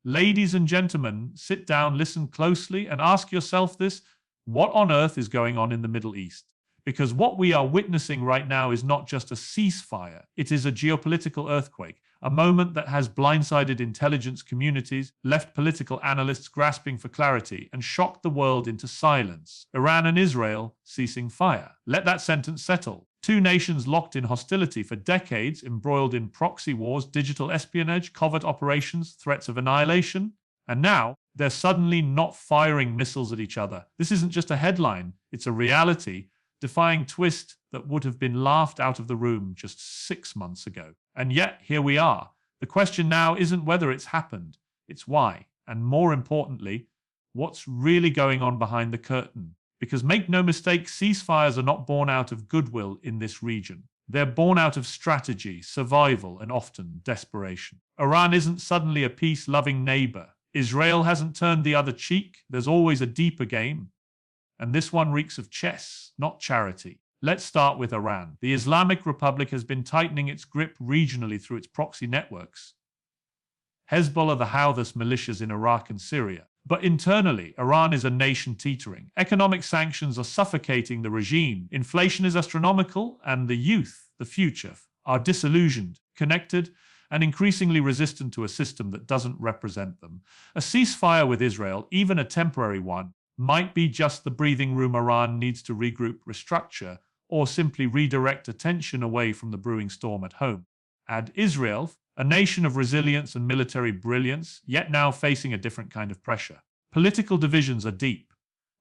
Ladies and gentlemen, sit down, listen closely, and ask yourself this: what on earth is going on in the Middle East? Because what we are witnessing right now is not just a ceasefire, it is a geopolitical earthquake, a moment that has blindsided intelligence communities, left political analysts grasping for clarity, and shocked the world into silence. Iran and Israel ceasing fire. Let that sentence settle. Two nations locked in hostility for decades, embroiled in proxy wars, digital espionage, covert operations, threats of annihilation. And now, they're suddenly not firing missiles at each other. This isn't just a headline, it's a reality, defying twist that would have been laughed out of the room just 6 months ago. And yet, here we are. The question now isn't whether it's happened, it's why. And more importantly, what's really going on behind the curtain. Because make no mistake, ceasefires are not born out of goodwill in this region. They're born out of strategy, survival, and often desperation. Iran isn't suddenly a peace-loving neighbor. Israel hasn't turned the other cheek. There's always a deeper game. And this one reeks of chess, not charity. Let's start with Iran. The Islamic Republic has been tightening its grip regionally through its proxy networks. Hezbollah, the Houthis militias in Iraq and Syria. But internally, Iran is a nation teetering. Economic sanctions are suffocating the regime. Inflation is astronomical, and the youth, the future, are disillusioned, connected, and increasingly resistant to a system that doesn't represent them. A ceasefire with Israel, even a temporary one, might be just the breathing room Iran needs to regroup, restructure, or simply redirect attention away from the brewing storm at home. Add Israel, a nation of resilience and military brilliance, yet now facing a different kind of pressure. Political divisions are deep.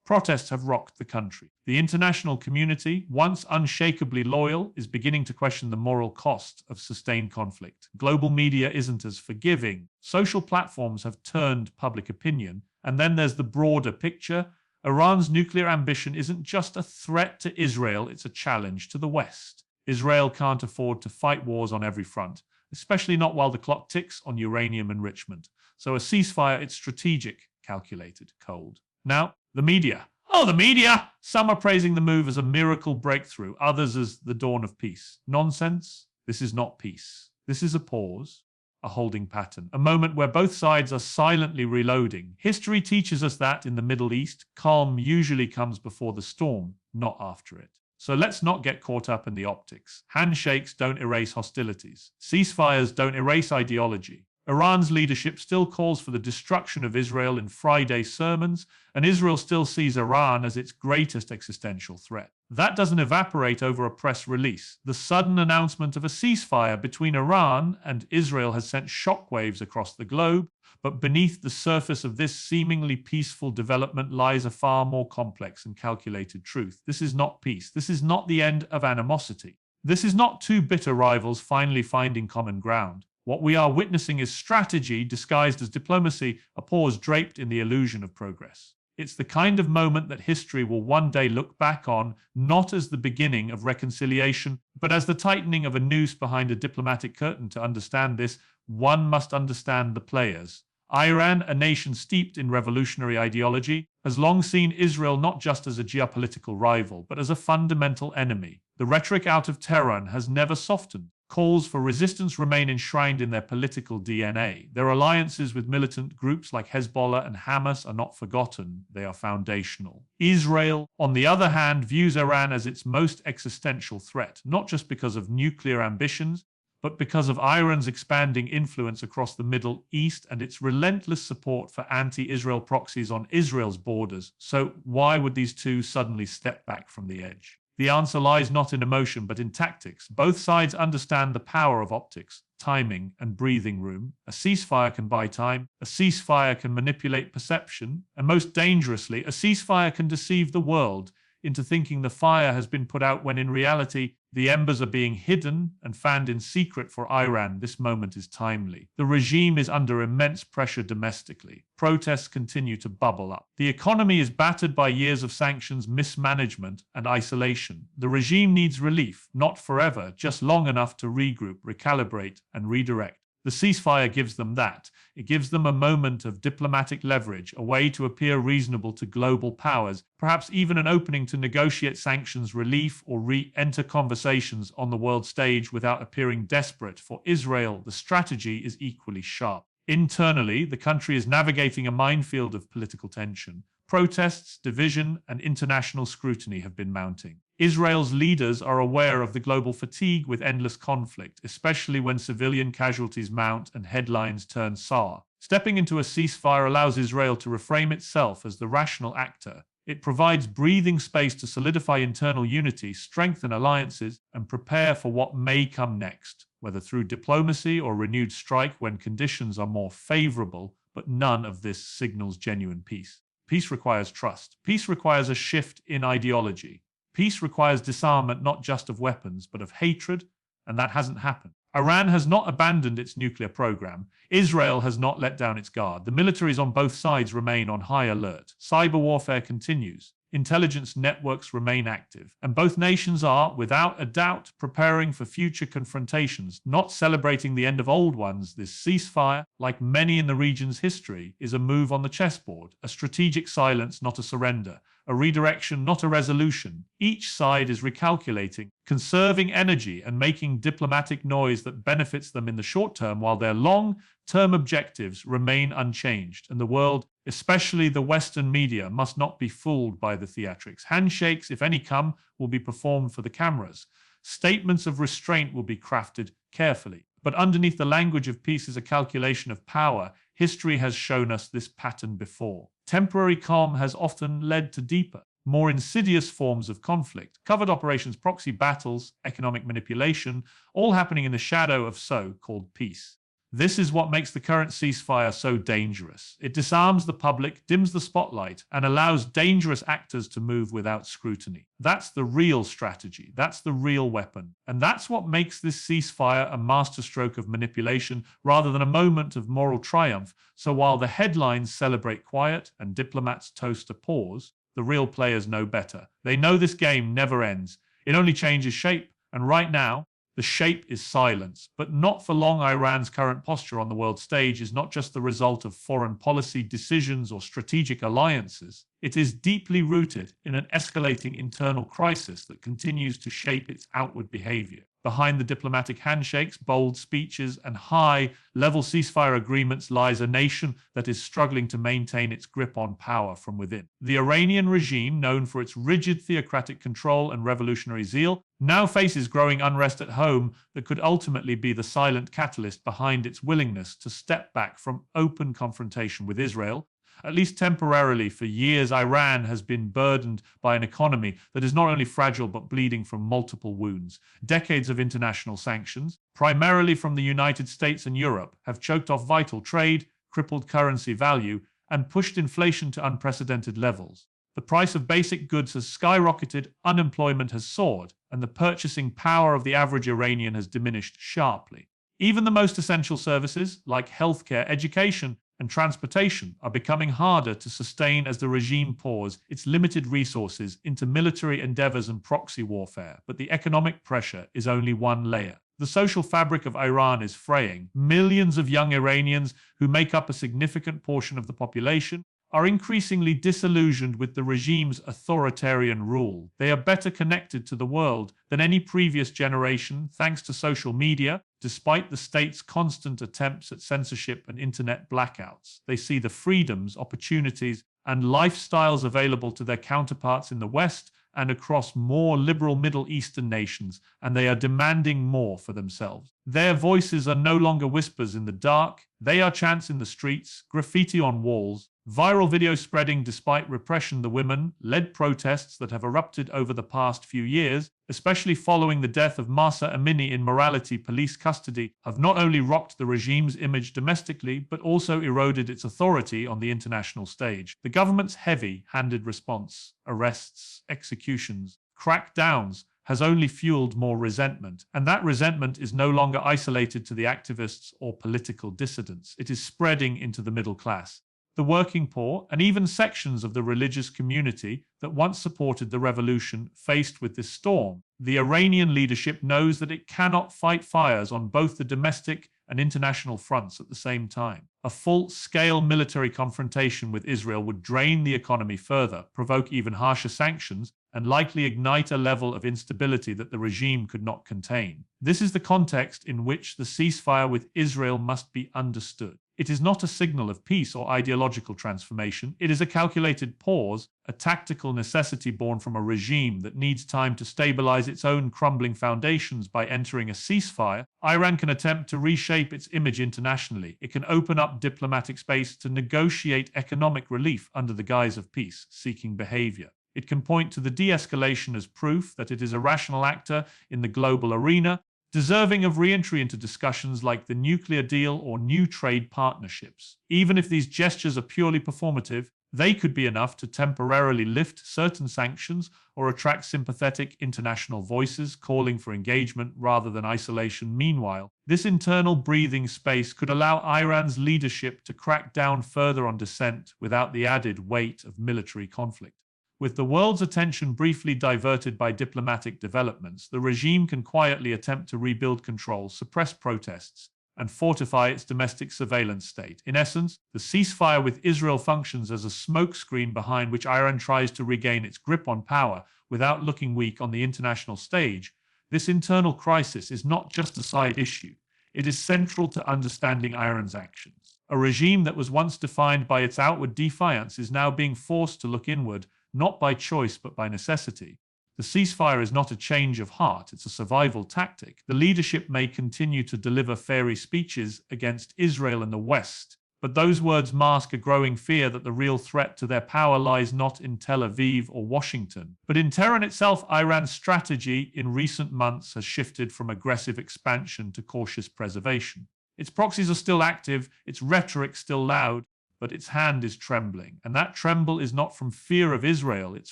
Protests have rocked the country. The international community, once unshakably loyal, is beginning to question the moral cost of sustained conflict. Global media isn't as forgiving. Social platforms have turned public opinion. And then there's the broader picture. Iran's nuclear ambition isn't just a threat to Israel, it's a challenge to the West. Israel can't afford to fight wars on every front, especially not while the clock ticks on uranium enrichment. So a ceasefire, it's strategic, calculated, cold. Now, the media. Oh, the media! Some are praising the move as a miracle breakthrough, others as the dawn of peace. Nonsense. This is not peace. This is a pause, a holding pattern, a moment where both sides are silently reloading. History teaches us that in the Middle East, calm usually comes before the storm, not after it. So let's not get caught up in the optics. Handshakes don't erase hostilities. Ceasefires don't erase ideology. Iran's leadership still calls for the destruction of Israel in Friday sermons, and Israel still sees Iran as its greatest existential threat. That doesn't evaporate over a press release. The sudden announcement of a ceasefire between Iran and Israel has sent shockwaves across the globe, but beneath the surface of this seemingly peaceful development lies a far more complex and calculated truth. This is not peace. This is not the end of animosity. This is not two bitter rivals finally finding common ground. What we are witnessing is strategy disguised as diplomacy, a pause draped in the illusion of progress. It's the kind of moment that history will one day look back on, not as the beginning of reconciliation, but as the tightening of a noose behind a diplomatic curtain. To understand this, one must understand the players. Iran, a nation steeped in revolutionary ideology, has long seen Israel not just as a geopolitical rival, but as a fundamental enemy. The rhetoric out of Tehran has never softened. Calls for resistance remain enshrined in their political DNA. Their alliances with militant groups like Hezbollah and Hamas are not forgotten. They are foundational. Israel, on the other hand, views Iran as its most existential threat, not just because of nuclear ambitions, but because of Iran's expanding influence across the Middle East and its relentless support for anti-Israel proxies on Israel's borders. So why would these two suddenly step back from the edge? The answer lies not in emotion, but in tactics. Both sides understand the power of optics, timing, and breathing room. A ceasefire can buy time. A ceasefire can manipulate perception. And most dangerously, a ceasefire can deceive the world into thinking the fire has been put out when in reality, the embers are being hidden and fanned in secret. For Iran, this moment is timely. The regime is under immense pressure domestically. Protests continue to bubble up. The economy is battered by years of sanctions, mismanagement, and isolation. The regime needs relief, not forever, just long enough to regroup, recalibrate, and redirect. The ceasefire gives them that. It gives them a moment of diplomatic leverage, a way to appear reasonable to global powers, perhaps even an opening to negotiate sanctions relief or re-enter conversations on the world stage without appearing desperate. For Israel, the strategy is equally sharp. Internally, the country is navigating a minefield of political tension. Protests, division, and international scrutiny have been mounting. Israel's leaders are aware of the global fatigue with endless conflict, especially when civilian casualties mount and headlines turn sour. Stepping into a ceasefire allows Israel to reframe itself as the rational actor. It provides breathing space to solidify internal unity, strengthen alliances, and prepare for what may come next, whether through diplomacy or renewed strike when conditions are more favorable, but none of this signals genuine peace. Peace requires trust. Peace requires a shift in ideology. Peace requires disarmament not just of weapons, but of hatred, and that hasn't happened. Iran has not abandoned its nuclear program. Israel has not let down its guard. The militaries on both sides remain on high alert. Cyber warfare continues. Intelligence networks remain active, and both nations are, without a doubt, preparing for future confrontations, not celebrating the end of old ones. This ceasefire, like many in the region's history, is a move on the chessboard, a strategic silence, not a surrender, a redirection, not a resolution. Each side is recalculating, conserving energy, and making diplomatic noise that benefits them in the short term, while their long-term objectives remain unchanged, and the world, especially the Western media, must not be fooled by the theatrics. Handshakes, if any come, will be performed for the cameras. Statements of restraint will be crafted carefully. But underneath the language of peace is a calculation of power. History has shown us this pattern before. Temporary calm has often led to deeper, more insidious forms of conflict. Covert operations, proxy battles, economic manipulation, all happening in the shadow of so-called peace. This is what makes the current ceasefire so dangerous. It disarms the public, dims the spotlight, and allows dangerous actors to move without scrutiny. That's the real strategy. That's the real weapon. And that's what makes this ceasefire a masterstroke of manipulation rather than a moment of moral triumph. So while the headlines celebrate quiet and diplomats toast a pause, the real players know better. They know this game never ends. It only changes shape. And right now, the shape is silence, but not for long. Iran's current posture on the world stage is not just the result of foreign policy decisions or strategic alliances. It is deeply rooted in an escalating internal crisis that continues to shape its outward behavior. Behind the diplomatic handshakes, bold speeches, and high-level ceasefire agreements lies a nation that is struggling to maintain its grip on power from within. The Iranian regime, known for its rigid theocratic control and revolutionary zeal, now faces growing unrest at home that could ultimately be the silent catalyst behind its willingness to step back from open confrontation with Israel. At least temporarily. For years, Iran has been burdened by an economy that is not only fragile but bleeding from multiple wounds. Decades of international sanctions, primarily from the United States and Europe, have choked off vital trade, crippled currency value, and pushed inflation to unprecedented levels. The price of basic goods has skyrocketed, unemployment has soared, and the purchasing power of the average Iranian has diminished sharply. Even the most essential services, like healthcare, education, and transportation, are becoming harder to sustain as the regime pours its limited resources into military endeavors and proxy warfare. But the economic pressure is only one layer. The social fabric of Iran is fraying. Millions of young Iranians, who make up a significant portion of the population, are increasingly disillusioned with the regime's authoritarian rule. They are better connected to the world than any previous generation thanks to social media. Despite the state's constant attempts at censorship and internet blackouts, they see the freedoms, opportunities, and lifestyles available to their counterparts in the West and across more liberal Middle Eastern nations, and they are demanding more for themselves. Their voices are no longer whispers in the dark. They are chants in the streets, graffiti on walls, viral videos spreading despite repression. The women-led protests that have erupted over the past few years, especially following the death of Mahsa Amini in morality police custody, have not only rocked the regime's image domestically, but also eroded its authority on the international stage. The government's heavy-handed response, arrests, executions, crackdowns, has only fueled more resentment, and that resentment is no longer isolated to the activists or political dissidents. It is spreading into the middle class, the working poor, and even sections of the religious community that once supported the revolution. Faced with this storm, the Iranian leadership knows that it cannot fight fires on both the domestic and international fronts at the same time. A full-scale military confrontation with Israel would drain the economy further, provoke even harsher sanctions, and likely ignite a level of instability that the regime could not contain. This is the context in which the ceasefire with Israel must be understood. It is not a signal of peace or ideological transformation. It is a calculated pause, a tactical necessity born from a regime that needs time to stabilize its own crumbling foundations. By entering a ceasefire, Iran can attempt to reshape its image internationally. It can open up diplomatic space to negotiate economic relief under the guise of peace-seeking behavior. It can point to the de-escalation as proof that it is a rational actor in the global arena, deserving of re-entry into discussions like the nuclear deal or new trade partnerships. Even if these gestures are purely performative, they could be enough to temporarily lift certain sanctions or attract sympathetic international voices calling for engagement rather than isolation. Meanwhile, this internal breathing space could allow Iran's leadership to crack down further on dissent without the added weight of military conflict. With the world's attention briefly diverted by diplomatic developments, the regime can quietly attempt to rebuild control, suppress protests, and fortify its domestic surveillance state. In essence, the ceasefire with Israel functions as a smokescreen behind which Iran tries to regain its grip on power without looking weak on the international stage. This internal crisis is not just a side issue. It is central to understanding Iran's actions. A regime that was once defined by its outward defiance is now being forced to look inward, not by choice but by necessity. The ceasefire is not a change of heart, it's a survival tactic. The leadership may continue to deliver fairy speeches against Israel and the West, but those words mask a growing fear that the real threat to their power lies not in Tel Aviv or Washington, but in Tehran itself. Iran's strategy in recent months has shifted from aggressive expansion to cautious preservation. Its proxies are still active, its rhetoric still loud, but its hand is trembling. And that tremble is not from fear of Israel, it's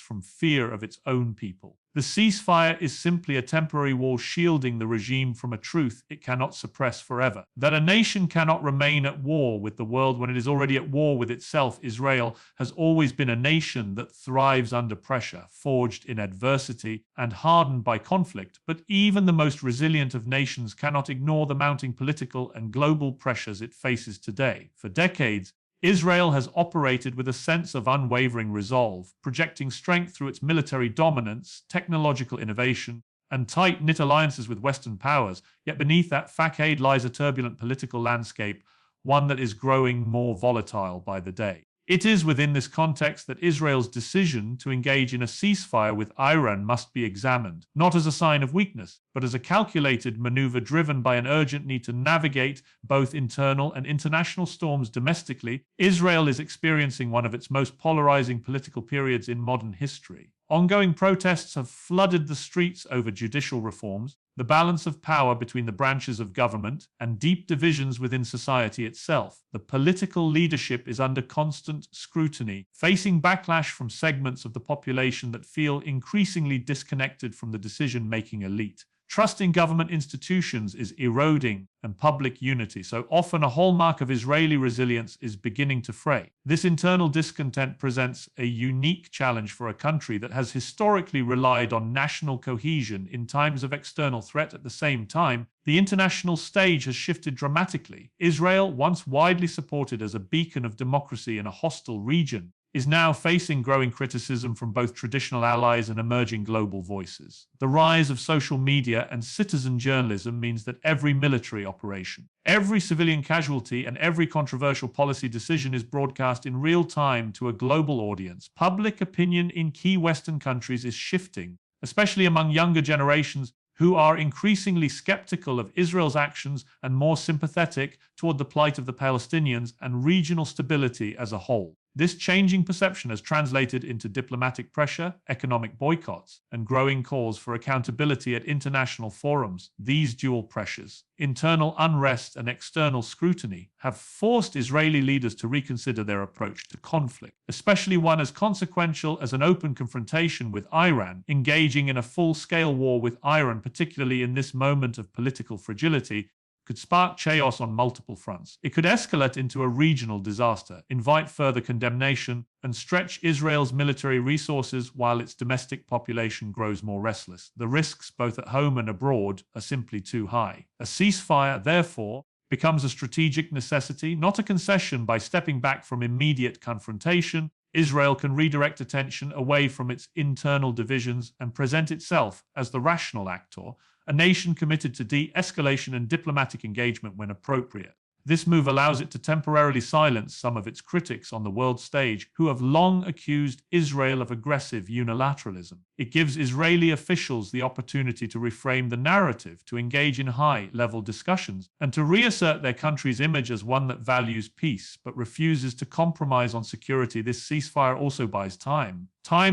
from fear of its own people. The ceasefire is simply a temporary wall shielding the regime from a truth it cannot suppress forever. That a nation cannot remain at war with the world when it is already at war with itself. Israel has always been a nation that thrives under pressure, forged in adversity and hardened by conflict. But even the most resilient of nations cannot ignore the mounting political and global pressures it faces today. For decades, Israel has operated with a sense of unwavering resolve, projecting strength through its military dominance, technological innovation, and tight-knit alliances with Western powers. Yet beneath that facade lies a turbulent political landscape, one that is growing more volatile by the day. It is within this context that Israel's decision to engage in a ceasefire with Iran must be examined, not as a sign of weakness, but as a calculated maneuver driven by an urgent need to navigate both internal and international storms domestically. Israel is experiencing one of its most polarizing political periods in modern history. Ongoing protests have flooded the streets over judicial reforms, the balance of power between the branches of government, and deep divisions within society itself. The political leadership is under constant scrutiny, facing backlash from segments of the population that feel increasingly disconnected from the decision-making elite. Trust in government institutions is eroding, and public unity, so often a hallmark of Israeli resilience, is beginning to fray. This internal discontent presents a unique challenge for a country that has historically relied on national cohesion in times of external threat. At the same time, the international stage has shifted dramatically. Israel, once widely supported as a beacon of democracy in a hostile region, is now facing growing criticism from both traditional allies and emerging global voices. The rise of social media and citizen journalism means that every military operation, every civilian casualty, and every controversial policy decision is broadcast in real time to a global audience. Public opinion in key Western countries is shifting, especially among younger generations who are increasingly skeptical of Israel's actions and more sympathetic toward the plight of the Palestinians and regional stability as a whole. This changing perception has translated into diplomatic pressure, economic boycotts, and growing calls for accountability at international forums. These dual pressures, internal unrest and external scrutiny, have forced Israeli leaders to reconsider their approach to conflict, especially one as consequential as an open confrontation with Iran. Engaging in a full-scale war with Iran, particularly in this moment of political fragility, could spark chaos on multiple fronts. It could escalate into a regional disaster, invite further condemnation, and stretch Israel's military resources while its domestic population grows more restless. The risks, both at home and abroad, are simply too high. A ceasefire, therefore, becomes a strategic necessity, not a concession. By stepping back from immediate confrontation, Israel can redirect attention away from its internal divisions and present itself as the rational actor, a nation committed to de-escalation and diplomatic engagement when appropriate. This move allows it to temporarily silence some of its critics on the world stage who have long accused Israel of aggressive unilateralism. It gives Israeli officials the opportunity to reframe the narrative, to engage in high-level discussions, and to reassert their country's image as one that values peace but refuses to compromise on security. This ceasefire also buys time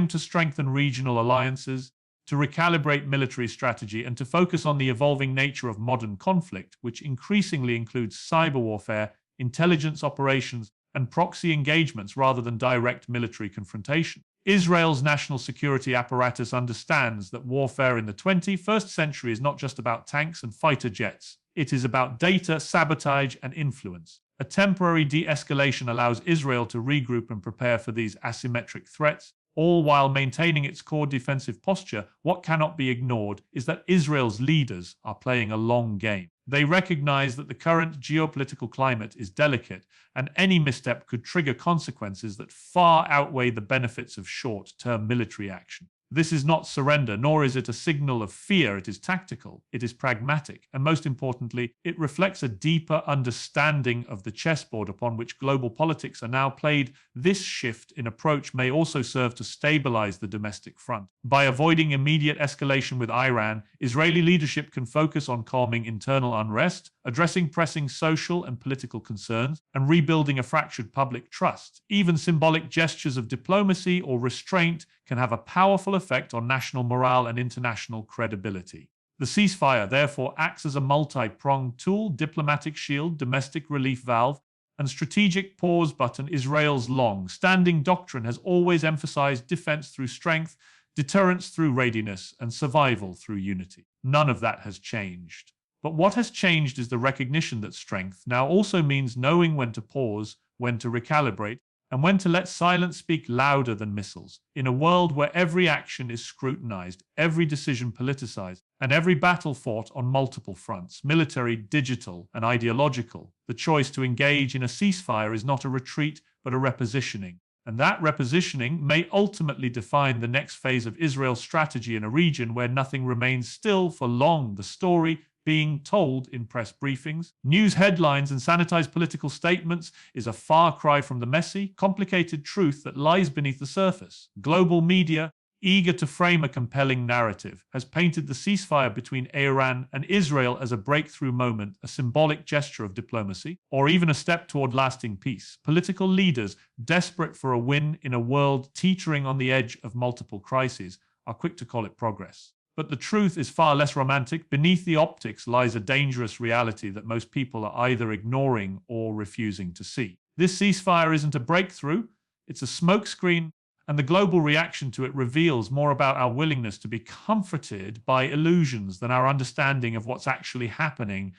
to strengthen regional alliances, to recalibrate military strategy, and to focus on the evolving nature of modern conflict, which increasingly includes cyber warfare, intelligence operations, and proxy engagements rather than direct military confrontation. Israel's national security apparatus understands that warfare in the 21st century is not just about tanks and fighter jets. It is about data, sabotage, and influence. A temporary de-escalation allows Israel to regroup and prepare for these asymmetric threats, all while maintaining its core defensive posture. What cannot be ignored is that Israel's leaders are playing a long game. They recognize that the current geopolitical climate is delicate, and any misstep could trigger consequences that far outweigh the benefits of short-term military action. This is not surrender, nor is it a signal of fear. It is tactical, it is pragmatic, and most importantly, it reflects a deeper understanding of the chessboard upon which global politics are now played. This shift in approach may also serve to stabilize the domestic front. By avoiding immediate escalation with Iran, Israeli leadership can focus on calming internal unrest, addressing pressing social and political concerns, and rebuilding a fractured public trust. Even symbolic gestures of diplomacy or restraint can have a powerful effect on national morale and international credibility. The ceasefire, therefore, acts as a multi-pronged tool: diplomatic shield, domestic relief valve, and strategic pause button. Israel's long-standing doctrine has always emphasized defense through strength, deterrence through readiness, and survival through unity. None of that has changed. But what has changed is the recognition that strength now also means knowing when to pause, when to recalibrate, and when to let silence speak louder than missiles. In a world where every action is scrutinized, every decision politicized, and every battle fought on multiple fronts, military, digital, and ideological, the choice to engage in a ceasefire is not a retreat, but a repositioning. And that repositioning may ultimately define the next phase of Israel's strategy in a region where nothing remains still for long. The story being told in press briefings, news headlines, and sanitized political statements is a far cry from the messy, complicated truth that lies beneath the surface. Global media, eager to frame a compelling narrative, has painted the ceasefire between Iran and Israel as a breakthrough moment, a symbolic gesture of diplomacy, or even a step toward lasting peace. Political leaders, desperate for a win in a world teetering on the edge of multiple crises, are quick to call it progress. But the truth is far less romantic. Beneath the optics lies a dangerous reality that most people are either ignoring or refusing to see. This ceasefire isn't a breakthrough, it's a smokescreen, and the global reaction to it reveals more about our willingness to be comforted by illusions than our understanding of what's actually happening.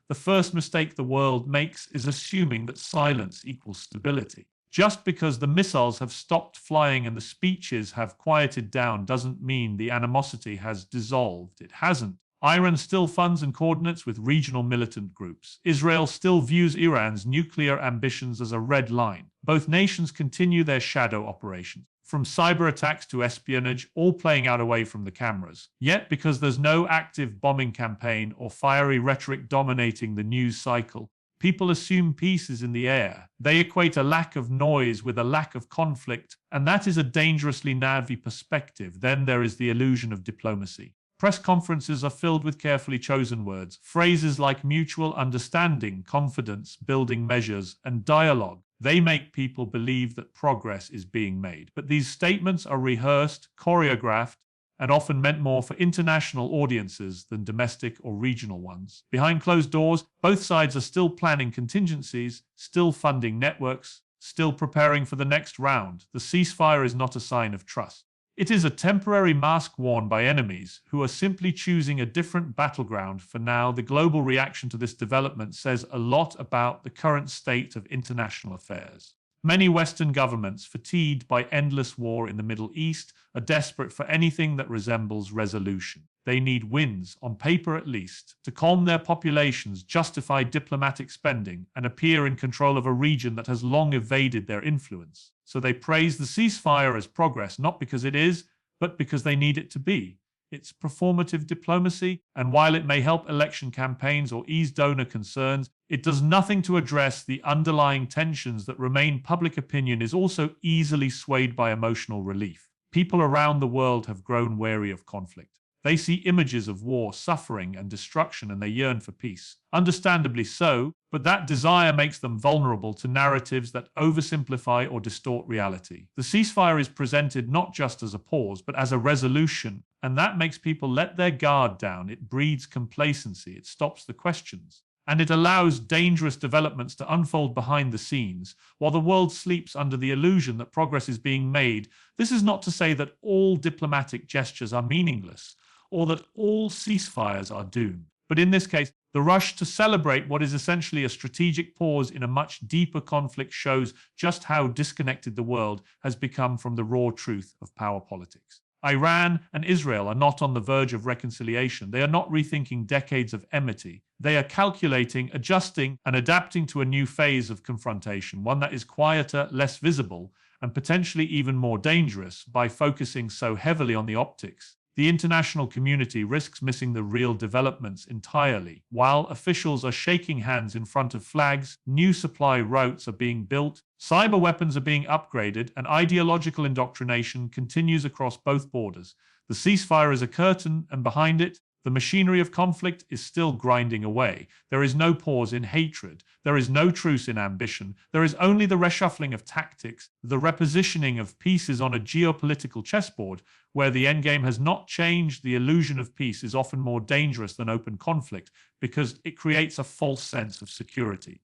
The first mistake the world makes is assuming that silence equals stability. Just because the missiles have stopped flying and the speeches have quieted down doesn't mean the animosity has dissolved. It hasn't. Iran still funds and coordinates with regional militant groups. Israel still views Iran's nuclear ambitions as a red line. Both nations continue their shadow operations, from cyber attacks to espionage, all playing out away from the cameras. Yet, because there's no active bombing campaign or fiery rhetoric dominating the news cycle, people assume peace is in the air. They equate a lack of noise with a lack of conflict, and that is a dangerously naive perspective. Then there is the illusion of diplomacy. Press conferences are filled with carefully chosen words, phrases like mutual understanding, confidence, building measures, and dialogue. They make people believe that progress is being made. But these statements are rehearsed, choreographed, and often meant more for international audiences than domestic or regional ones. Behind closed doors, both sides are still planning contingencies, still funding networks, still preparing for the next round. The ceasefire is not a sign of trust. It is a temporary mask worn by enemies who are simply choosing a different battleground for now. The global reaction to this development says a lot about the current state of international affairs. Many Western governments, fatigued by endless war in the Middle East, are desperate for anything that resembles resolution. They need wins, on paper at least, to calm their populations, justify diplomatic spending, and appear in control of a region that has long evaded their influence. So they praise the ceasefire as progress, not because it is, but because they need it to be. It's performative diplomacy, and while it may help election campaigns or ease donor concerns, it does nothing to address the underlying tensions that remain. Public opinion is also easily swayed by emotional relief. People around the world have grown wary of conflict. They see images of war, suffering, and destruction, and they yearn for peace. Understandably so, but that desire makes them vulnerable to narratives that oversimplify or distort reality. The ceasefire is presented not just as a pause, but as a resolution, and that makes people let their guard down. It breeds complacency, it stops the questions, and it allows dangerous developments to unfold behind the scenes, while the world sleeps under the illusion that progress is being made. This is not to say that all diplomatic gestures are meaningless, or that all ceasefires are doomed. But in this case, the rush to celebrate what is essentially a strategic pause in a much deeper conflict shows just how disconnected the world has become from the raw truth of power politics. Iran and Israel are not on the verge of reconciliation. They are not rethinking decades of enmity. They are calculating, adjusting, and adapting to a new phase of confrontation, one that is quieter, less visible, and potentially even more dangerous. By focusing so heavily on the optics, the international community risks missing the real developments entirely. While officials are shaking hands in front of flags, new supply routes are being built, cyber weapons are being upgraded, and ideological indoctrination continues across both borders. The ceasefire is a curtain, and behind it, the machinery of conflict is still grinding away. There is no pause in hatred. There is no truce in ambition. There is only the reshuffling of tactics. The repositioning of pieces on a geopolitical chessboard, where the endgame has not changed. The illusion of peace is often more dangerous than open conflict because it creates a false sense of security.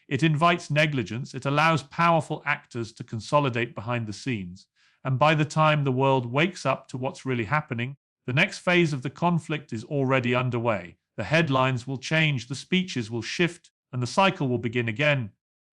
It invites negligence. It allows powerful actors to consolidate behind the scenes. And by the time the world wakes up to what's really happening, the next phase of the conflict is already underway. The headlines will change, the speeches will shift, and the cycle will begin again.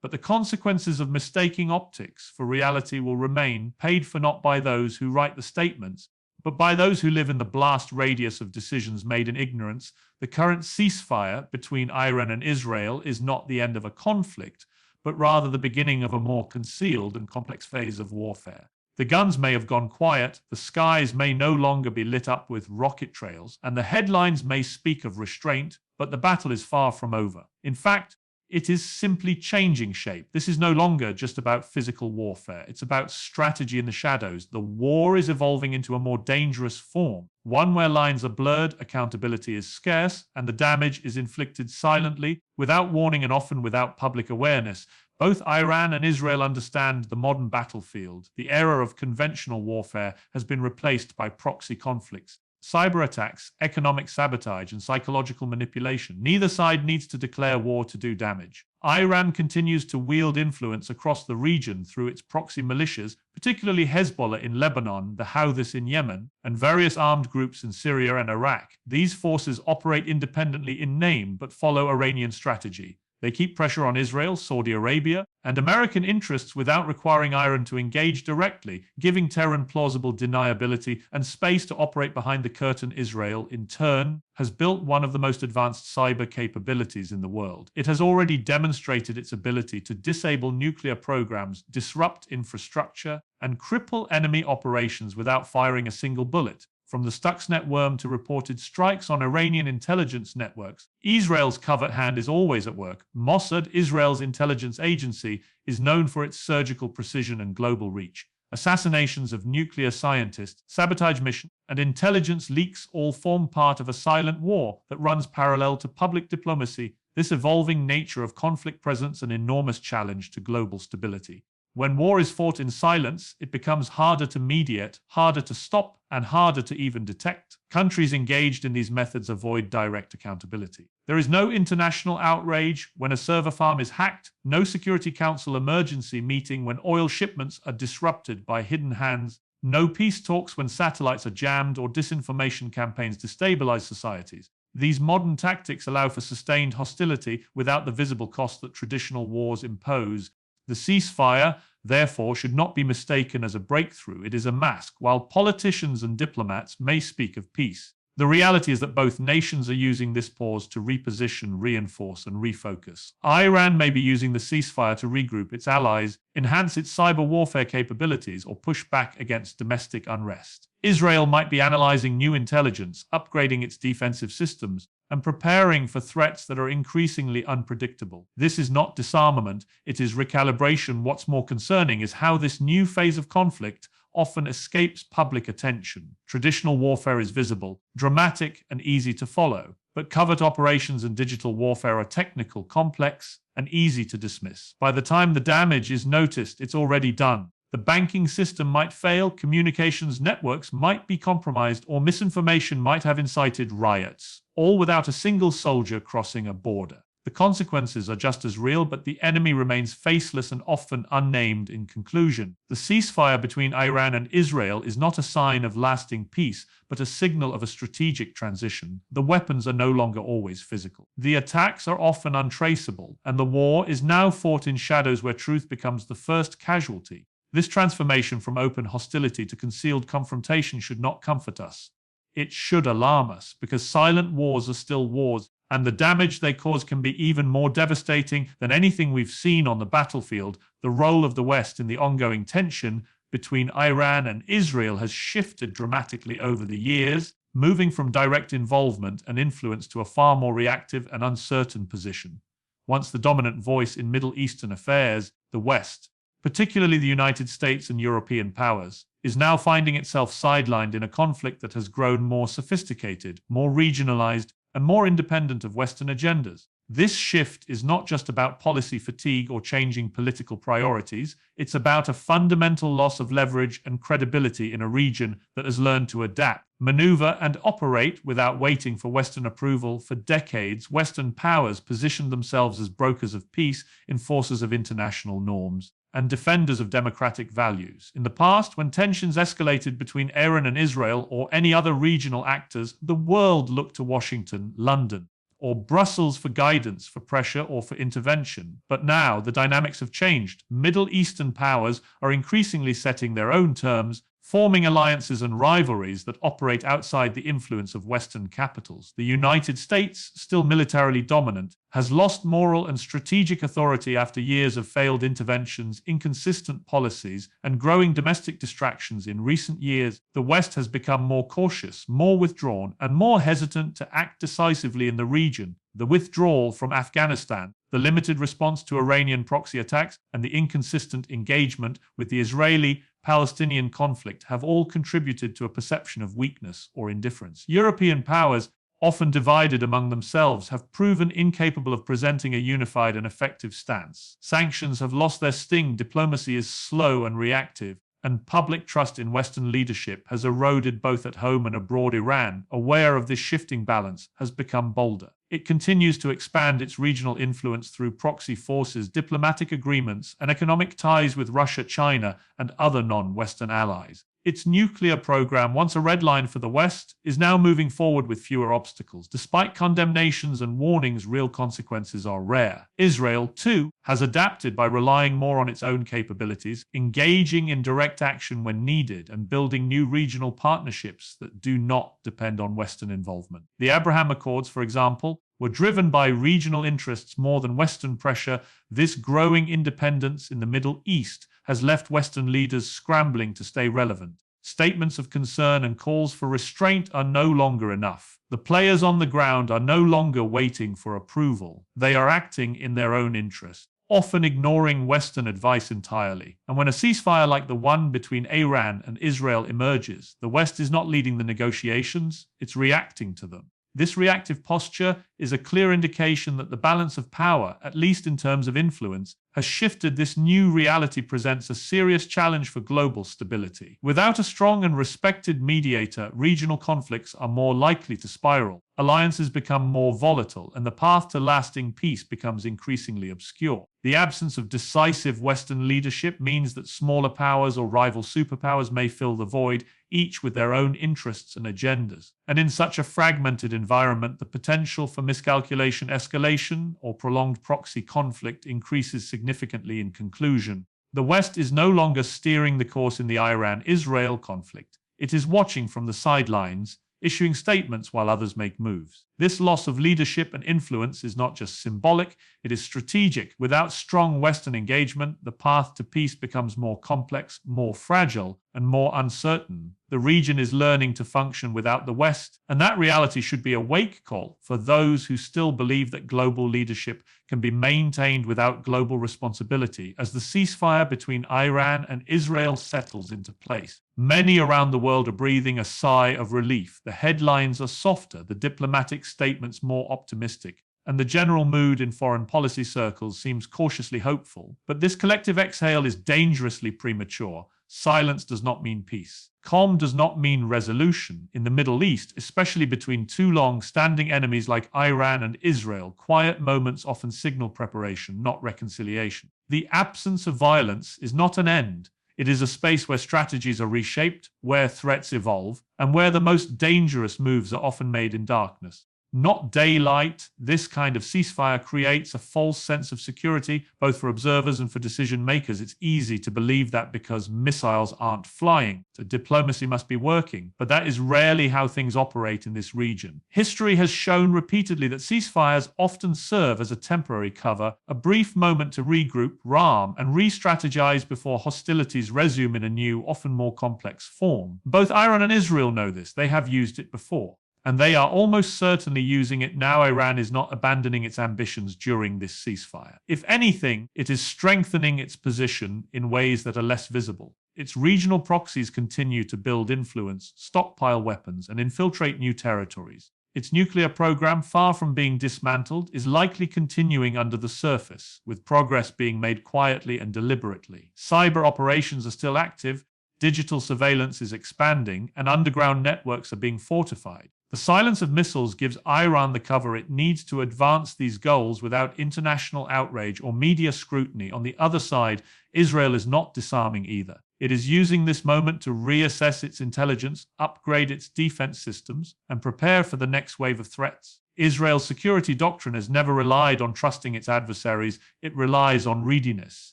But the consequences of mistaking optics for reality will remain, paid for not by those who write the statements, but by those who live in the blast radius of decisions made in ignorance. The current ceasefire between Iran and Israel is not the end of a conflict, but rather the beginning of a more concealed and complex phase of warfare. The guns may have gone quiet, the skies may no longer be lit up with rocket trails, and the headlines may speak of restraint, but the battle is far from over. In fact, it is simply changing shape. This is no longer just about physical warfare. It's about strategy in the shadows. The war is evolving into a more dangerous form, one where lines are blurred, accountability is scarce, and the damage is inflicted silently, without warning and often without public awareness. Both Iran and Israel understand the modern battlefield. The era of conventional warfare has been replaced by proxy conflicts, cyber attacks, economic sabotage, and psychological manipulation. Neither side needs to declare war to do damage. Iran continues to wield influence across the region through its proxy militias, particularly Hezbollah in Lebanon, the Houthis in Yemen, and various armed groups in Syria and Iraq. These forces operate independently in name but follow Iranian strategy. They keep pressure on Israel, Saudi Arabia, and American interests without requiring Iran to engage directly, giving Tehran plausible deniability and space to operate behind the curtain. Israel, in turn, has built one of the most advanced cyber capabilities in the world. It has already demonstrated its ability to disable nuclear programs, disrupt infrastructure, and cripple enemy operations without firing a single bullet. From the Stuxnet worm to reported strikes on Iranian intelligence networks, Israel's covert hand is always at work. Mossad, Israel's intelligence agency, is known for its surgical precision and global reach. Assassinations of nuclear scientists, sabotage missions, and intelligence leaks all form part of a silent war that runs parallel to public diplomacy. This evolving nature of conflict presents an enormous challenge to global stability. When war is fought in silence, it becomes harder to mediate, harder to stop, and harder to even detect. Countries engaged in these methods avoid direct accountability. There is no international outrage when a server farm is hacked, no Security Council emergency meeting when oil shipments are disrupted by hidden hands, no peace talks when satellites are jammed or disinformation campaigns destabilize societies. These modern tactics allow for sustained hostility without the visible cost that traditional wars impose. The ceasefire, therefore, should not be mistaken as a breakthrough. It is a mask. While politicians and diplomats may speak of peace, The reality is that both nations are using this pause to reposition, reinforce, and refocus. Iran may be using the ceasefire to regroup its allies, enhance its cyber warfare capabilities, or push back against domestic unrest. Israel might be analyzing new intelligence, upgrading its defensive systems, and preparing for threats that are increasingly unpredictable. This is not disarmament, it is recalibration. What's more concerning is how this new phase of conflict often escapes public attention. Traditional warfare is visible, dramatic, and easy to follow, but covert operations and digital warfare are technical, complex, and easy to dismiss. By the time the damage is noticed, it's already done. The banking system might fail, communications networks might be compromised, or misinformation might have incited riots, all without a single soldier crossing a border. The consequences are just as real, but the enemy remains faceless and often unnamed. In conclusion, the ceasefire between Iran and Israel is not a sign of lasting peace, but a signal of a strategic transition. The weapons are no longer always physical. The attacks are often untraceable, and the war is now fought in shadows where truth becomes the first casualty. This transformation from open hostility to concealed confrontation should not comfort us. It should alarm us, because silent wars are still wars, and the damage they cause can be even more devastating than anything we've seen on the battlefield. The role of the West in the ongoing tension between Iran and Israel has shifted dramatically over the years, moving from direct involvement and influence to a far more reactive and uncertain position. Once the dominant voice in Middle Eastern affairs, the West, particularly the United States and European powers, is now finding itself sidelined in a conflict that has grown more sophisticated, more regionalized, and more independent of Western agendas. This shift is not just about policy fatigue or changing political priorities, it's about a fundamental loss of leverage and credibility in a region that has learned to adapt, maneuver, and operate without waiting for Western approval. For decades, Western powers positioned themselves as brokers of peace, enforcers of international norms, and defenders of democratic values. In the past, when tensions escalated between Iran and Israel or any other regional actors, the world looked to Washington, London, or Brussels for guidance, for pressure, or for intervention. But now the dynamics have changed. Middle Eastern powers are increasingly setting their own terms, forming alliances and rivalries that operate outside the influence of Western capitals. The United States, still militarily dominant, has lost moral and strategic authority after years of failed interventions, inconsistent policies, and growing domestic distractions. In recent years, the West has become more cautious, more withdrawn, and more hesitant to act decisively in the region. The withdrawal from Afghanistan, the limited response to Iranian proxy attacks, and the inconsistent engagement with the Israeli-Palestinian conflict have all contributed to a perception of weakness or indifference. European powers, often divided among themselves, have proven incapable of presenting a unified and effective stance. Sanctions have lost their sting, diplomacy is slow and reactive, and public trust in Western leadership has eroded both at home and abroad. Iran, aware of this shifting balance, has become bolder. It continues to expand its regional influence through proxy forces, diplomatic agreements, and economic ties with Russia, China, and other non-Western allies. Its nuclear program, once a red line for the West, is now moving forward with fewer obstacles. Despite condemnations and warnings, real consequences are rare. Israel, too, has adapted by relying more on its own capabilities, engaging in direct action when needed, and building new regional partnerships that do not depend on Western involvement. The Abraham Accords, for example, were driven by regional interests more than Western pressure. This growing independence in the Middle East has left Western leaders scrambling to stay relevant. Statements of concern and calls for restraint are no longer enough. The players on the ground are no longer waiting for approval. They are acting in their own interest, often ignoring Western advice entirely. And when a ceasefire like the one between Iran and Israel emerges, the West is not leading the negotiations, it's reacting to them. This reactive posture is a clear indication that the balance of power, at least in terms of influence, has shifted. This new reality presents a serious challenge for global stability. Without a strong and respected mediator, regional conflicts are more likely to spiral. Alliances become more volatile, and the path to lasting peace becomes increasingly obscure. The absence of decisive Western leadership means that smaller powers or rival superpowers may fill the void, each with their own interests and agendas. And in such a fragmented environment, the potential for miscalculation, escalation, or prolonged proxy conflict increases significantly. In conclusion, the West is no longer steering the course in the Iran-Israel conflict. It is watching from the sidelines, issuing statements while others make moves. This loss of leadership and influence is not just symbolic, it is strategic. Without strong Western engagement, the path to peace becomes more complex, more fragile, and more uncertain. The region is learning to function without the West, and that reality should be a wake call for those who still believe that global leadership can be maintained without global responsibility. As the ceasefire between Iran and Israel settles into place, many around the world are breathing a sigh of relief. The headlines are softer, the diplomatic statements more optimistic, and the general mood in foreign policy circles seems cautiously hopeful. But this collective exhale is dangerously premature. Silence does not mean peace. Calm does not mean resolution. In the Middle East, especially between two long-standing enemies like Iran and Israel, quiet moments often signal preparation, not reconciliation. The absence of violence is not an end. It is a space where strategies are reshaped, where threats evolve, and where the most dangerous moves are often made in darkness, not daylight. This kind of ceasefire creates a false sense of security, both for observers and for decision makers. It's easy to believe that because missiles aren't flying, so diplomacy must be working. But that is rarely how things operate in this region. History has shown repeatedly that ceasefires often serve as a temporary cover, a brief moment to regroup, rearm, and re-strategize before hostilities resume in a new, often more complex form. Both Iran and Israel know this. They have used it before, and they are almost certainly using it now. Iran is not abandoning its ambitions during this ceasefire. If anything, it is strengthening its position in ways that are less visible. Its regional proxies continue to build influence, stockpile weapons, and infiltrate new territories. Its nuclear program, far from being dismantled, is likely continuing under the surface, with progress being made quietly and deliberately. Cyber operations are still active, digital surveillance is expanding, and underground networks are being fortified. The silence of missiles gives Iran the cover it needs to advance these goals without international outrage or media scrutiny. On the other side, Israel is not disarming either. It is using this moment to reassess its intelligence, upgrade its defense systems, and prepare for the next wave of threats. Israel's security doctrine has never relied on trusting its adversaries, it relies on readiness.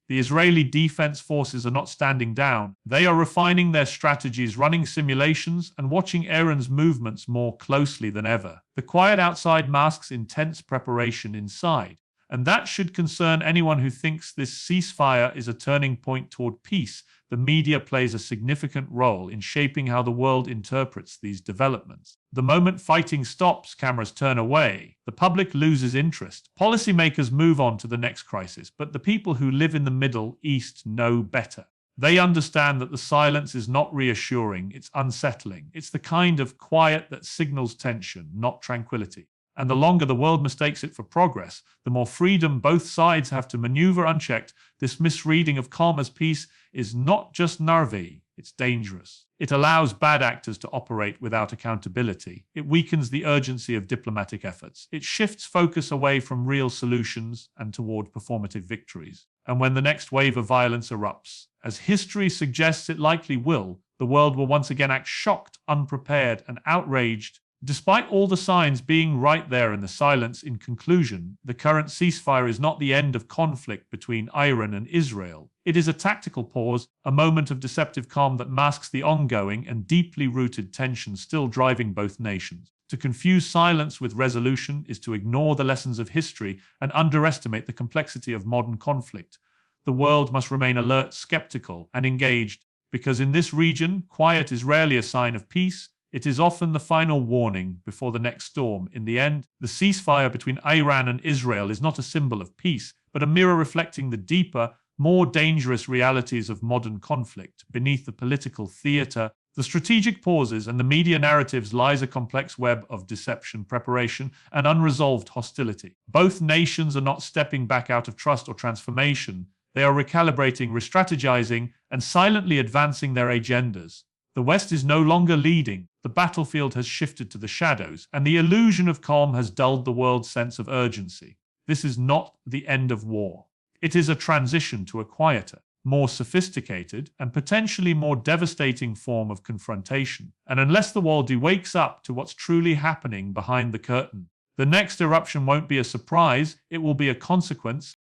The Israeli defense forces are not standing down. They are refining their strategies, running simulations, and watching Iran's movements more closely than ever. The quiet outside masks intense preparation inside. And that should concern anyone who thinks this ceasefire is a turning point toward peace. The media plays a significant role in shaping how the world interprets these developments. The moment fighting stops, cameras turn away. The public loses interest. Policymakers move on to the next crisis, but the people who live in the Middle East know better. They understand that the silence is not reassuring, it's unsettling. It's the kind of quiet that signals tension, not tranquility. And the longer the world mistakes it for progress, the more freedom both sides have to maneuver unchecked. This misreading of calm as peace is not just nervy, it's dangerous. It allows bad actors to operate without accountability. It weakens the urgency of diplomatic efforts. It shifts focus away from real solutions and toward performative victories. And when the next wave of violence erupts, as history suggests it likely will, the world will once again act shocked, unprepared, and outraged. Despite all the signs being right there in the silence, in conclusion, the current ceasefire is not the end of conflict between Iran and Israel. It is a tactical pause, a moment of deceptive calm that masks the ongoing and deeply rooted tension still driving both nations. To confuse silence with resolution is to ignore the lessons of history and underestimate the complexity of modern conflict. The world must remain alert, skeptical, and engaged, because in this region, quiet is rarely a sign of peace. It is often the final warning before the next storm. In the end, the ceasefire between Iran and Israel is not a symbol of peace, but a mirror reflecting the deeper, more dangerous realities of modern conflict. Beneath the political theater, the strategic pauses, and the media narratives lies a complex web of deception, preparation, and unresolved hostility. Both nations are not stepping back out of trust or transformation. They are recalibrating, re-strategizing, and silently advancing their agendas. The West is no longer leading. The battlefield has shifted to the shadows, and the illusion of calm has dulled the world's sense of urgency. This is not the end of war. It is a transition to a quieter, more sophisticated, and potentially more devastating form of confrontation. And unless the world wakes up to what's truly happening behind the curtain, the next eruption won't be a surprise, it will be a consequence.